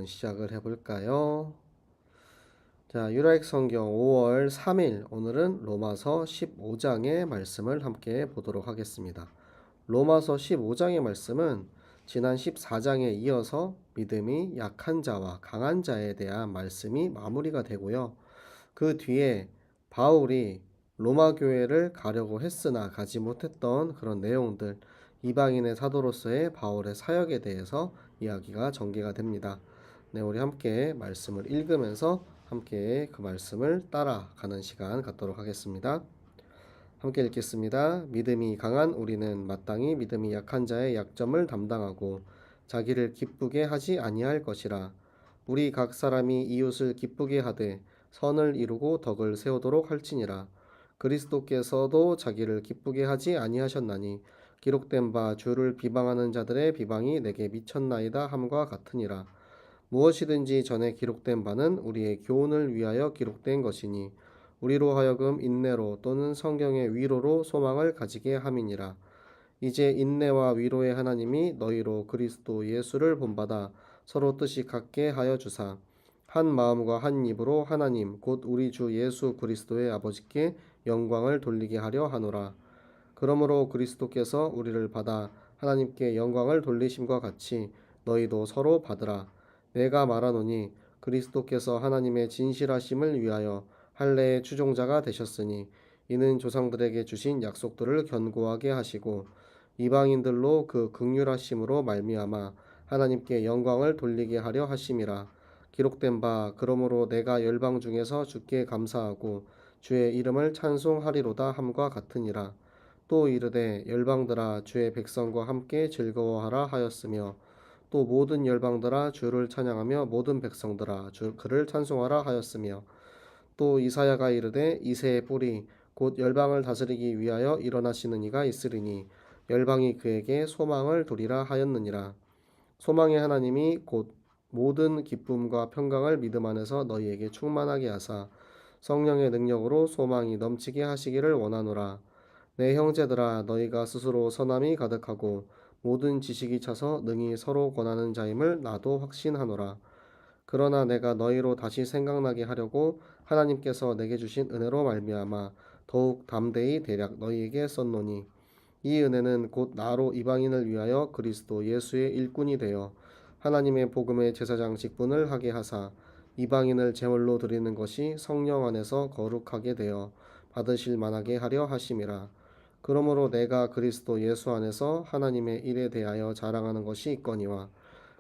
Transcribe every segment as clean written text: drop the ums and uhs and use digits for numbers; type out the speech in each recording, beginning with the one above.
시작을 해볼까요? 자, 유라익 성경 5월 3일 오늘은 로마서 15장의 말씀을 함께 보도록 하겠습니다. 로마서 15장의 말씀은 지난 14장에 이어서 믿음이 약한 자와 강한 자에 대한 말씀이 마무리가 되고요. 그 뒤에 바울이 로마 교회를 가려고 했으나 가지 못했던 그런 내용들, 이방인의 사도로서의 바울의 사역에 대해서 이야기가 전개가 됩니다. 네, 우리 함께 말씀을 읽으면서 함께 그 말씀을 따라가는 시간 갖도록 하겠습니다. 함께 읽겠습니다. 믿음이 강한 우리는 마땅히 믿음이 약한 자의 약점을 담당하고 자기를 기쁘게 하지 아니할 것이라. 우리 각 사람이 이웃을 기쁘게 하되 선을 이루고 덕을 세우도록 할지니라. 그리스도께서도 자기를 기쁘게 하지 아니하셨나니 기록된 바 주를 비방하는 자들의 비방이 내게 미쳤나이다 함과 같으니라. 무엇이든지 전에 기록된 바는 우리의 교훈을 위하여 기록된 것이니 우리로 하여금 인내로 또는 성경의 위로로 소망을 가지게 함이니라. 이제 인내와 위로의 하나님이 너희로 그리스도 예수를 본받아 서로 뜻이 같게 하여 주사 한 마음과 한 입으로 하나님 곧 우리 주 예수 그리스도의 아버지께 영광을 돌리게 하려 하노라. 그러므로 그리스도께서 우리를 받아 하나님께 영광을 돌리심과 같이 너희도 서로 받으라. 내가 말하노니 그리스도께서 하나님의 진실하심을 위하여 할례의 추종자가 되셨으니 이는 조상들에게 주신 약속들을 견고하게 하시고 이방인들로 그 긍휼하심으로 말미암아 하나님께 영광을 돌리게 하려 하심이라. 기록된 바 그러므로 내가 열방 중에서 주께 감사하고 주의 이름을 찬송하리로다 함과 같으니라. 또 이르되 열방들아 주의 백성과 함께 즐거워하라 하였으며 또 모든 열방들아 주를 찬양하며 모든 백성들아 그를 찬송하라 하였으며 또 이사야가 이르되 이새의 뿌리 곧 열방을 다스리기 위하여 일어나시는 이가 있으리니 열방이 그에게 소망을 두리라 하였느니라. 소망의 하나님이 곧 모든 기쁨과 평강을 믿음 안에서 너희에게 충만하게 하사 성령의 능력으로 소망이 넘치게 하시기를 원하노라. 내 형제들아 너희가 스스로 선함이 가득하고 모든 지식이 차서 능히 서로 권하는 자임을 나도 확신하노라. 그러나 내가 너희로 다시 생각나게 하려고 하나님께서 내게 주신 은혜로 말미암아 더욱 담대히 대략 너희에게 썼노니 이 은혜는 곧 나로 이방인을 위하여 그리스도 예수의 일꾼이 되어 하나님의 복음의 제사장 직분을 하게 하사 이방인을 제물로 드리는 것이 성령 안에서 거룩하게 되어 받으실 만하게 하려 하심이라. 그러므로 내가 그리스도 예수 안에서 하나님의 일에 대하여 자랑하는 것이 있거니와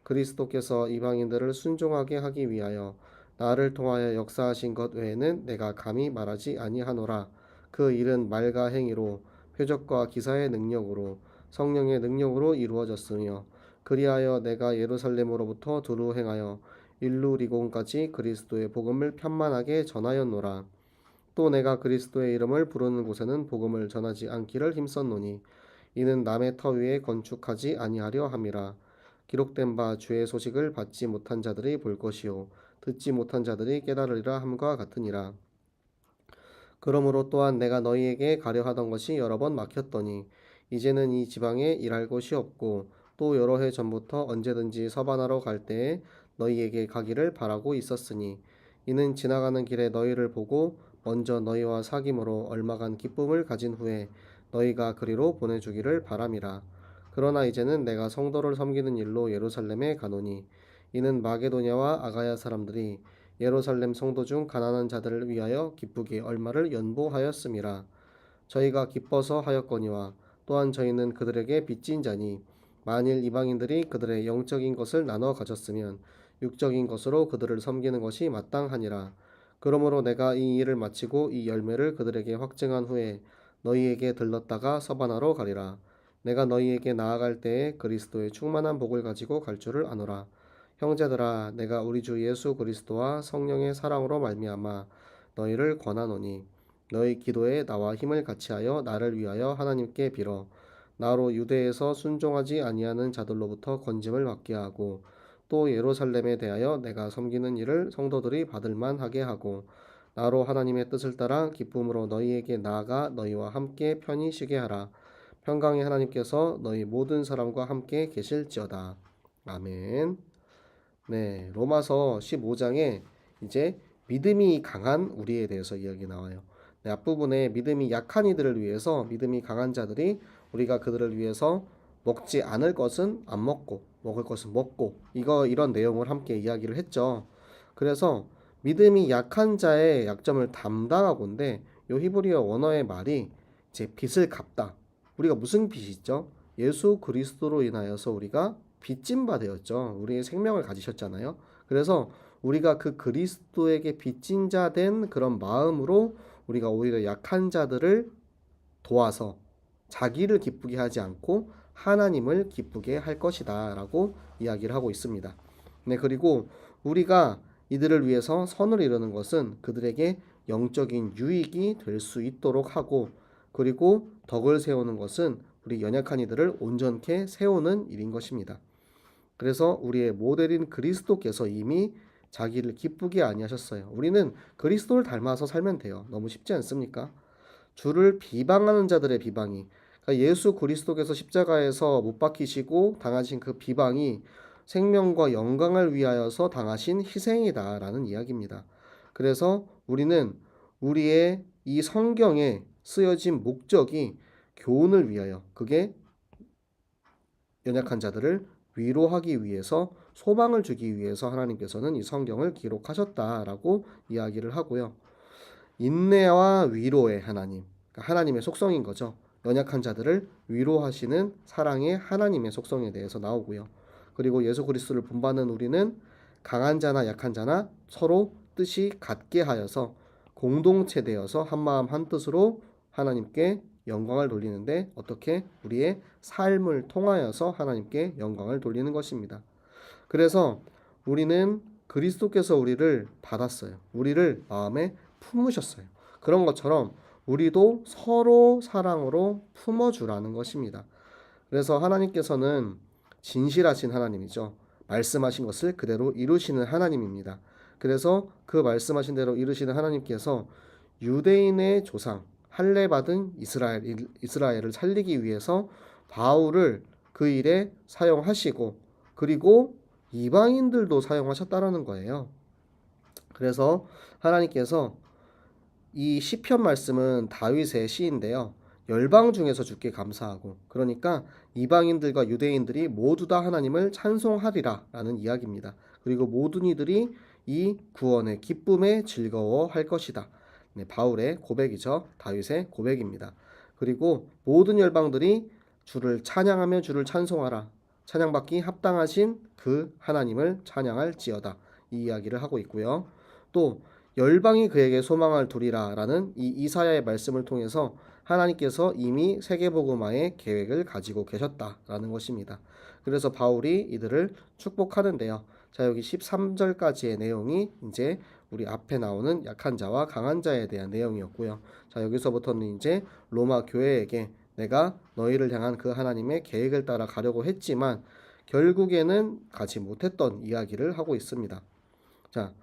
그리스도께서 이방인들을 순종하게 하기 위하여 나를 통하여 역사하신 것 외에는 내가 감히 말하지 아니하노라. 그 일은 말과 행위로 표적과 기사의 능력으로 성령의 능력으로 이루어졌으며 그리하여 내가 예루살렘으로부터 두루 행하여 일루리곤까지 그리스도의 복음을 편만하게 전하였노라. 또 내가 그리스도의 이름을 부르는 곳에는 복음을 전하지 않기를 힘썼노니 이는 남의 터 위에 건축하지 아니하려 함이라. 기록된 바 주의 소식을 받지 못한 자들이 볼 것이요 듣지 못한 자들이 깨달으리라 함과 같으니라. 그러므로 또한 내가 너희에게 가려 하던 것이 여러 번 막혔더니 이제는 이 지방에 일할 곳이 없고 또 여러 해 전부터 언제든지 서반하러 갈 때에 너희에게 가기를 바라고 있었으니 이는 지나가는 길에 너희를 보고 먼저 너희와 사귐으로 얼마간 기쁨을 가진 후에 너희가 그리로 보내주기를 바람이라. 그러나 이제는 내가 성도를 섬기는 일로 예루살렘에 가노니 이는 마게도냐와 아가야 사람들이 예루살렘 성도 중 가난한 자들을 위하여 기쁘게 얼마를 연보하였음이라. 저희가 기뻐서 하였거니와 또한 저희는 그들에게 빚진 자니 만일 이방인들이 그들의 영적인 것을 나눠 가졌으면 육적인 것으로 그들을 섬기는 것이 마땅하니라. 그러므로 내가 이 일을 마치고 이 열매를 그들에게 확증한 후에 너희에게 들렀다가 서반하러 가리라. 내가 너희에게 나아갈 때에 그리스도의 충만한 복을 가지고 갈 줄을 아노라. 형제들아 내가 우리 주 예수 그리스도와 성령의 사랑으로 말미암아 너희를 권하노니 너희 기도에 나와 힘을 같이하여 나를 위하여 하나님께 빌어 나로 유대에서 순종하지 아니하는 자들로부터 건짐을 받게 하고 또 예루살렘에 대하여 내가 섬기는 일을 성도들이 받을 만하게 하고 나로 하나님의 뜻을 따라 기쁨으로 너희에게 나아가 너희와 함께 편히 쉬게 하라. 평강의 하나님께서 너희 모든 사람과 함께 계실지어다. 아멘. 네, 로마서 15장에 이제 믿음이 강한 우리에 대해서 이야기 나와요. 네, 앞부분에 믿음이 약한 이들을 위해서 믿음이 강한 자들이 우리가 그들을 위해서 먹지 않을 것은 안 먹고 먹을 것은 먹고 이런 내용을 함께 이야기를 했죠. 그래서 믿음이 약한 자의 약점을 담당하고인데 요 히브리어 원어의 말이 이제 빚을 갚다. 우리가 무슨 빚이 있죠? 예수 그리스도로 인하여서 우리가 빚진 바 되었죠. 우리의 생명을 가지셨잖아요. 그래서 우리가 그 그리스도에게 빚진 자 된 그런 마음으로 우리가 오히려 약한 자들을 도와서 자기를 기쁘게 하지 않고 하나님을 기쁘게 할 것이다 라고 이야기를 하고 있습니다. 네, 그리고 우리가 이들을 위해서 선을 이루는 것은 그들에게 영적인 유익이 될 수 있도록 하고, 그리고 덕을 세우는 것은 우리 연약한 이들을 온전케 세우는 일인 것입니다. 그래서 우리의 모델인 그리스도께서 이미 자기를 기쁘게 아니하셨어요. 우리는 그리스도를 닮아서 살면 돼요. 너무 쉽지 않습니까? 주를 비방하는 자들의 비방이, 그러니까 예수 그리스도께서 십자가에서 못 박히시고 당하신 그 비방이 생명과 영광을 위하여서 당하신 희생이다라는 이야기입니다. 그래서 우리는 우리의 이 성경에 쓰여진 목적이 교훈을 위하여, 그게 연약한 자들을 위로하기 위해서, 소망을 주기 위해서 하나님께서는 이 성경을 기록하셨다라고 이야기를 하고요. 인내와 위로의 하나님, 그러니까 하나님의 속성인 거죠. 연약한 자들을 위로하시는 사랑의 하나님의 속성에 대해서 나오고요. 그리고 예수 그리스도를 본받는 우리는 강한 자나 약한 자나 서로 뜻이 같게 하여서 공동체 되어서 한마음 한뜻으로 하나님께 영광을 돌리는데, 어떻게? 우리의 삶을 통하여서 하나님께 영광을 돌리는 것입니다. 그래서 우리는 그리스도께서 우리를 받았어요. 우리를 마음에 품으셨어요. 그런 것처럼 우리도 서로 사랑으로 품어주라는 것입니다. 그래서 하나님께서는 진실하신 하나님이죠. 말씀하신 것을 그대로 이루시는 하나님입니다. 그래서 그 말씀하신 대로 이루시는 하나님께서 유대인의 조상 할례 받은 이스라엘을 살리기 위해서 바울을 그 일에 사용하시고, 그리고 이방인들도 사용하셨다라는 거예요. 그래서 하나님께서 이 시편 말씀은 다윗의 시인데요. 열방 중에서 주께 감사하고, 그러니까 이방인들과 유대인들이 모두 다 하나님을 찬송하리라 라는 이야기입니다. 그리고 모든 이들이 이 구원의 기쁨에 즐거워할 것이다. 네, 바울의 고백이죠. 다윗의 고백입니다. 그리고 모든 열방들이 주를 찬양하며 주를 찬송하라. 찬양받기 합당하신 그 하나님을 찬양할지어다. 이 이야기를 하고 있고요. 또 열방이 그에게 소망을 두리라라는 이 이사야의 말씀을 통해서 하나님께서 이미 세계복음화의 계획을 가지고 계셨다라는 것입니다. 그래서 바울이 이들을 축복하는데요. 자, 여기 13절까지의 내용이 이제 우리 앞에 나오는 약한 자와 강한 자에 대한 내용이었고요. 자, 여기서부터는 이제 로마 교회에게 내가 너희를 향한 그 하나님의 계획을 따라 가려고 했지만 결국에는 가지 못했던 이야기를 하고 있습니다. 자,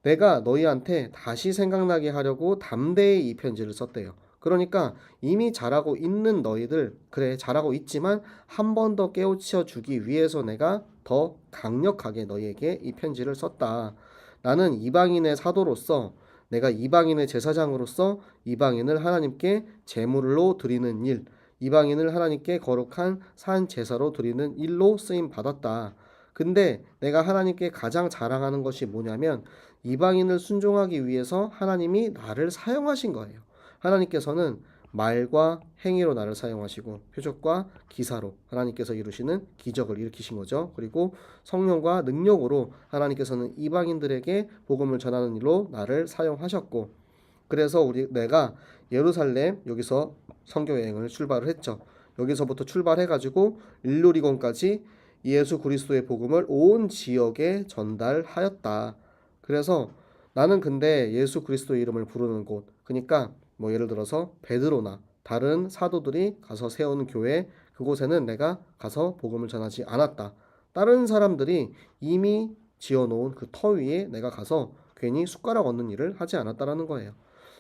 내가 너희한테 다시 생각나게 하려고 담대히 이 편지를 썼대요. 그러니까 이미 잘하고 있는 너희들, 그래 잘하고 있지만 한 번 더 깨우쳐 주기 위해서 내가 더 강력하게 너희에게 이 편지를 썼다. 나는 이방인의 사도로서, 내가 이방인의 제사장으로서 이방인을 하나님께 제물로 드리는 일, 이방인을 하나님께 거룩한 산 제사로 드리는 일로 쓰임 받았다. 근데 내가 하나님께 가장 자랑하는 것이 뭐냐면 이방인을 순종하기 위해서 하나님이 나를 사용하신 거예요. 하나님께서는 말과 행위로 나를 사용하시고 표적과 기사로 하나님께서 이루시는 기적을 일으키신 거죠. 그리고 성령과 능력으로 하나님께서는 이방인들에게 복음을 전하는 일로 나를 사용하셨고, 그래서 내가 예루살렘, 여기서 선교 여행을 출발을 했죠. 여기서부터 출발해가지고 일루리곤까지 예수 그리스도의 복음을 온 지역에 전달하였다. 그래서 나는 근데 예수 그리스도의 이름을 부르는 곳, 그러니까 뭐 예를 들어서 베드로나 다른 사도들이 가서 세운 교회, 그곳에는 내가 가서 복음을 전하지 않았다. 다른 사람들이 이미 지어놓은 그 터 위에 내가 가서 괜히 숟가락 얹는 일을 하지 않았다라는 거예요.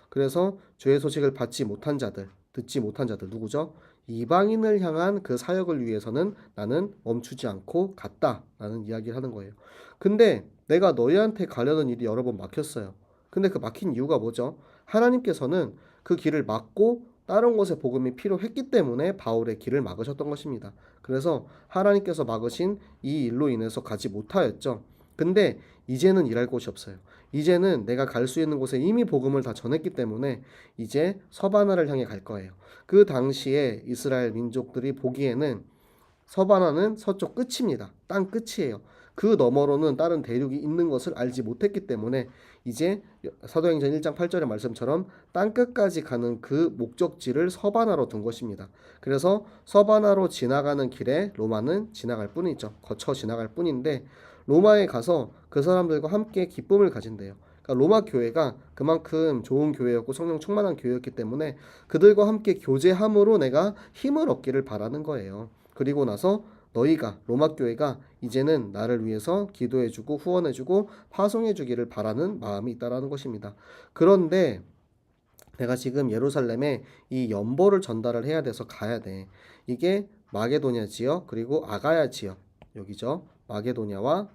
그래서 죄의 소식을 받지 못한 자들, 듣지 못한 자들 누구죠? 이방인을 향한 그 사역을 위해서는 나는 멈추지 않고 갔다라는 이야기를 하는 거예요. 근데 내가 너희한테 가려는 일이 여러 번 막혔어요. 근데 그 막힌 이유가 뭐죠? 하나님께서는 그 길을 막고 다른 곳에 복음이 필요했기 때문에 바울의 길을 막으셨던 것입니다. 그래서 하나님께서 막으신 이 일로 인해서 가지 못하였죠. 근데 이제는 일할 곳이 없어요. 이제는 내가 갈 수 있는 곳에 이미 복음을 다 전했기 때문에 이제 서바나를 향해 갈 거예요. 그 당시에 이스라엘 민족들이 보기에는 서바나는 서쪽 끝입니다. 땅 끝이에요. 그 너머로는 다른 대륙이 있는 것을 알지 못했기 때문에 이제 사도행전 1장 8절의 말씀처럼 땅 끝까지 가는 그 목적지를 서바나로 둔 것입니다. 그래서 서바나로 지나가는 길에 로마는 지나갈 뿐이죠. 거쳐 지나갈 뿐인데 로마에 가서 그 사람들과 함께 기쁨을 가진대요. 그러니까 로마 교회가 그만큼 좋은 교회였고 성령 충만한 교회였기 때문에 그들과 함께 교제함으로 내가 힘을 얻기를 바라는 거예요. 그리고 나서 너희가 로마 교회가 이제는 나를 위해서 기도해주고 후원해주고 파송해주기를 바라는 마음이 있다라는 것입니다. 그런데 내가 지금 예루살렘에 이 연보를 전달을 해야 돼서 가야 돼. 이게 마게도냐 지역 그리고 아가야 지역 여기죠. 마게도냐와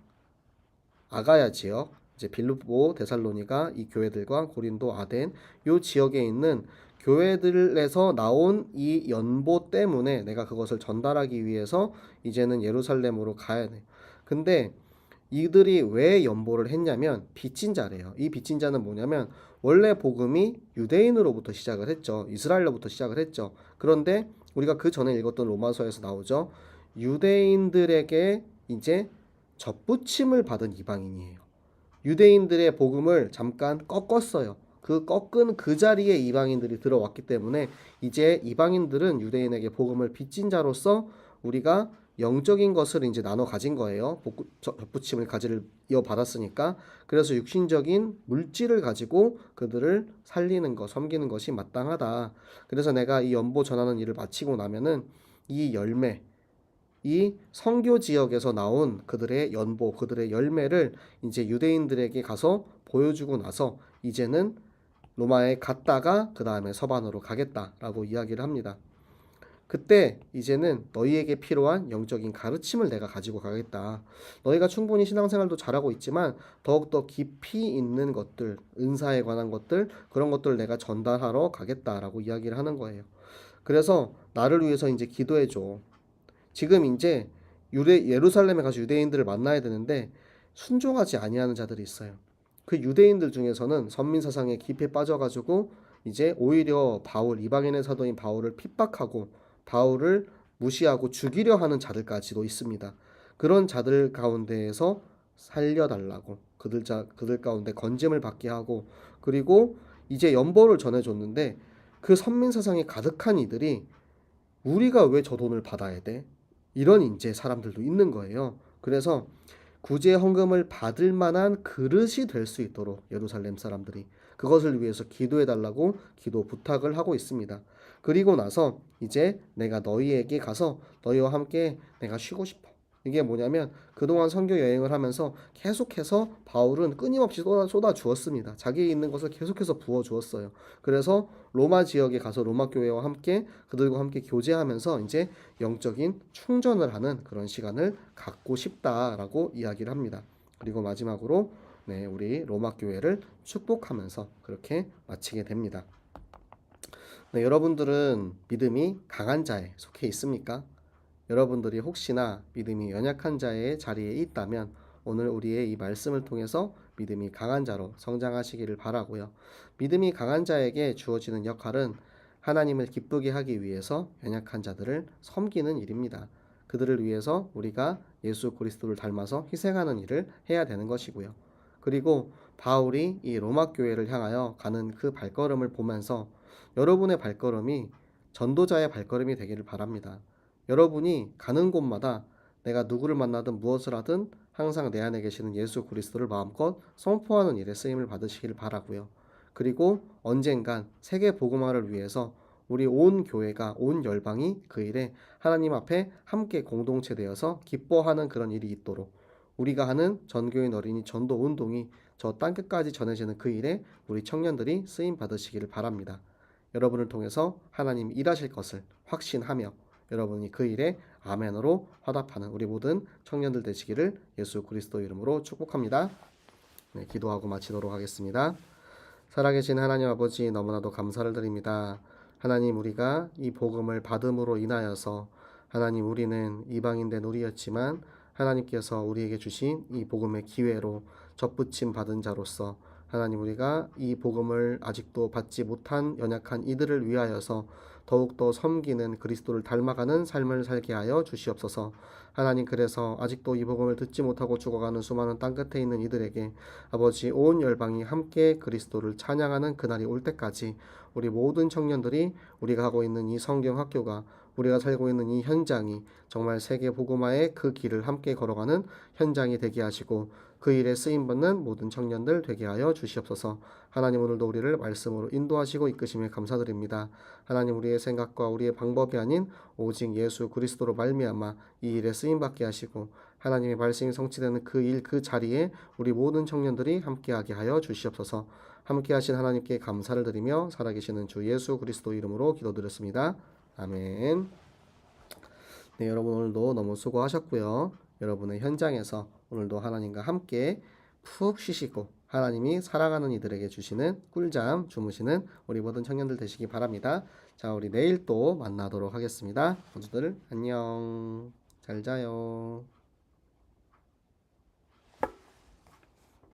아가야 지역 이제 빌립보, 데살로니가 이 교회들과 고린도, 아덴 요 지역에 있는 교회들에서 나온 이 연보 때문에 내가 그것을 전달하기 위해서 이제는 예루살렘으로 가야 돼. 근데 이들이 왜 연보를 했냐면 빚진 자래요. 이 빚진 자는 뭐냐면 원래 복음이 유대인으로부터 시작을 했죠. 이스라엘로부터 시작을 했죠. 그런데 우리가 그 전에 읽었던 로마서에서 나오죠. 유대인들에게 이제 접붙임을 받은 이방인이에요. 유대인들의 복음을 잠깐 꺾었어요. 그 꺾은 그 자리에 이방인들이 들어왔기 때문에 이제 이방인들은 유대인에게 복음을 빚진 자로서 우리가 영적인 것을 이제 나눠 가진 거예요. 접붙임을 가지를 이어받았으니까. 그래서 육신적인 물질을 가지고 그들을 살리는 것, 섬기는 것이 마땅하다. 그래서 내가 이 연보 전하는 일을 마치고 나면은 이 열매, 이 선교 지역에서 나온 그들의 연보, 그들의 열매를 이제 유대인들에게 가서 보여주고 나서 이제는 로마에 갔다가 그 다음에 서반으로 가겠다라고 이야기를 합니다. 그때 이제는 너희에게 필요한 영적인 가르침을 내가 가지고 가겠다. 너희가 충분히 신앙생활도 잘하고 있지만 더욱더 깊이 있는 것들, 은사에 관한 것들, 그런 것들을 내가 전달하러 가겠다라고 이야기를 하는 거예요. 그래서 나를 위해서 이제 기도해줘. 지금 이제 예루살렘에 가서 유대인들을 만나야 되는데 순종하지 아니하는 자들이 있어요. 그 유대인들 중에서는 선민 사상에 깊이 빠져가지고 이제 오히려 이방인의 사도인 바울을 핍박하고 바울을 무시하고 죽이려 하는 자들까지도 있습니다. 그런 자들 가운데에서 살려달라고 그들 가운데 건짐을 받게 하고 그리고 이제 연보를 전해줬는데 그 선민 사상이 가득한 이들이 우리가 왜 저 돈을 받아야 돼? 이런 이제 사람들도 있는 거예요. 그래서 구제 헌금을 받을 만한 그릇이 될 수 있도록 예루살렘 사람들이 그것을 위해서 기도해 달라고 기도 부탁을 하고 있습니다. 그리고 나서 이제 내가 너희에게 가서 너희와 함께 내가 쉬고 싶어. 이게 뭐냐면 그동안 선교 여행을 하면서 계속해서 바울은 끊임없이 쏟아 주었습니다. 자기에 있는 것을 계속해서 부어 주었어요. 그래서 로마 지역에 가서 로마 교회와 함께 그들과 함께 교제하면서 이제 영적인 충전을 하는 그런 시간을 갖고 싶다라고 이야기를 합니다. 그리고 마지막으로 우리 로마 교회를 축복하면서 그렇게 마치게 됩니다. 여러분들은 믿음이 강한 자에 속해 있습니까? 여러분들이 혹시나 믿음이 연약한 자의 자리에 있다면 오늘 우리의 이 말씀을 통해서 믿음이 강한 자로 성장하시기를 바라고요. 믿음이 강한 자에게 주어지는 역할은 하나님을 기쁘게 하기 위해서 연약한 자들을 섬기는 일입니다. 그들을 위해서 우리가 예수 그리스도를 닮아서 희생하는 일을 해야 되는 것이고요. 그리고 바울이 이 로마 교회를 향하여 가는 그 발걸음을 보면서 여러분의 발걸음이 전도자의 발걸음이 되기를 바랍니다. 여러분이 가는 곳마다 내가 누구를 만나든 무엇을 하든 항상 내 안에 계시는 예수 그리스도를 마음껏 선포하는 일에 쓰임을 받으시기를 바라고요. 그리고 언젠간 세계 복음화를 위해서 우리 온 교회가 온 열방이 그 일에 하나님 앞에 함께 공동체 되어서 기뻐하는 그런 일이 있도록 우리가 하는 전교인 어린이 전도 운동이 저 땅끝까지 전해지는 그 일에 우리 청년들이 쓰임 받으시기를 바랍니다. 여러분을 통해서 하나님 일하실 것을 확신하며 여러분이 그 일에 아멘으로 화답하는 우리 모든 청년들 되시기를 예수 그리스도 이름으로 축복합니다. 네, 기도하고 마치도록 하겠습니다. 살아계신 하나님 아버지 너무나도 감사를 드립니다. 하나님 우리가 이 복음을 받음으로 인하여서 하나님 우리는 이방인 된 우리였지만 하나님께서 우리에게 주신 이 복음의 기회로 접붙임 받은 자로서 하나님 우리가 이 복음을 아직도 받지 못한 연약한 이들을 위하여서 더욱더 섬기는 그리스도를 닮아가는 삶을 살게 하여 주시옵소서. 하나님 그래서 아직도 이 복음을 듣지 못하고 죽어가는 수많은 땅끝에 있는 이들에게 아버지 온 열방이 함께 그리스도를 찬양하는 그날이 올 때까지 우리 모든 청년들이 우리가 하고 있는 이 성경 학교가 우리가 살고 있는 이 현장이 정말 세계 복음화의 그 길을 함께 걸어가는 현장이 되게 하시고 그 일에 쓰임받는 모든 청년들 되게 하여 주시옵소서. 하나님 오늘도 우리를 말씀으로 인도하시고 이끄심에 감사드립니다. 하나님 우리의 생각과 우리의 방법이 아닌 오직 예수 그리스도로 말미암아 이 일에 쓰임받게 하시고 하나님의 말씀이 성취되는 그 일 그 자리에 우리 모든 청년들이 함께하게 하여 주시옵소서. 함께하신 하나님께 감사를 드리며 살아계시는 주 예수 그리스도 이름으로 기도드렸습니다. 아멘. 네, 여러분 오늘도 너무 수고하셨고요. 여러분의 현장에서 오늘도 하나님과 함께 푹 쉬시고 하나님이 사랑하는 이들에게 주시는 꿀잠 주무시는 우리 모든 청년들 되시기 바랍니다. 자, 우리 내일 또 만나도록 하겠습니다. 모두들 안녕. 잘 자요.